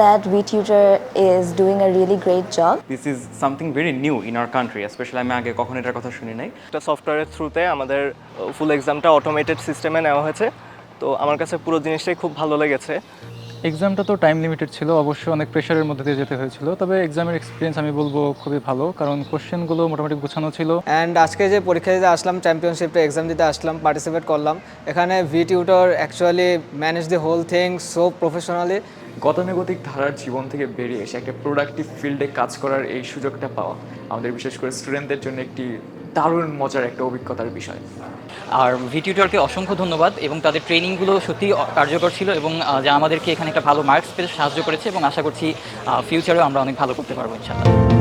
that VTutor is doing a really great job. This is something very new in our country, especially আমি আগে কখনো এটার কথা শুনি নাই। একটা সফটওয়্যারের থ্রুতে আমাদের ফুল এক্সামটা অটোমেটেড সিস্টেমে নেওয়া হয়েছে, তো আমার কাছে পুরো জিনিসটাই খুব ভালো লেগেছে। এক্সামটা তো টাইম লিমিটেড ছিল, অবশ্যই অনেক প্রেশারের মধ্যে দিয়ে যেতে হয়েছিল, তবে এক্সামের এক্সপিরিয়েন্স আমি বলবো খুবই ভালো, কারণ কোশ্চেনগুলো মোটামুটি গোছানো ছিল। অ্যান্ড আজকে যে পরীক্ষা দিতে আসলাম, চ্যাম্পিয়নশিপে এক্সাম দিতে আসলাম, পার্টিসিপেট করলাম, এখানে VTutor actually manage the whole thing so professionally. গতানুগতিক ধারার জীবন থেকে বেরিয়ে এসে একটা প্রোডাক্টিভ ফিল্ডে কাজ করার এই সুযোগটা পাওয়া আমাদের বিশেষ করে স্টুডেন্টদের জন্য একটি দারুণ মজার একটা অভিজ্ঞতার বিষয়। আর ভিটিউটরকে অসংখ্য ধন্যবাদ, এবং তাদের ট্রেনিংগুলো সত্যি কার্যকর ছিল এবং যা আমাদেরকে এখানে একটা ভালো মার্কস পেতে সাহায্য করেছে, এবং আশা করছি ফিউচারেও আমরা অনেক ভালো করতে পারবো ইনশাআল্লাহ।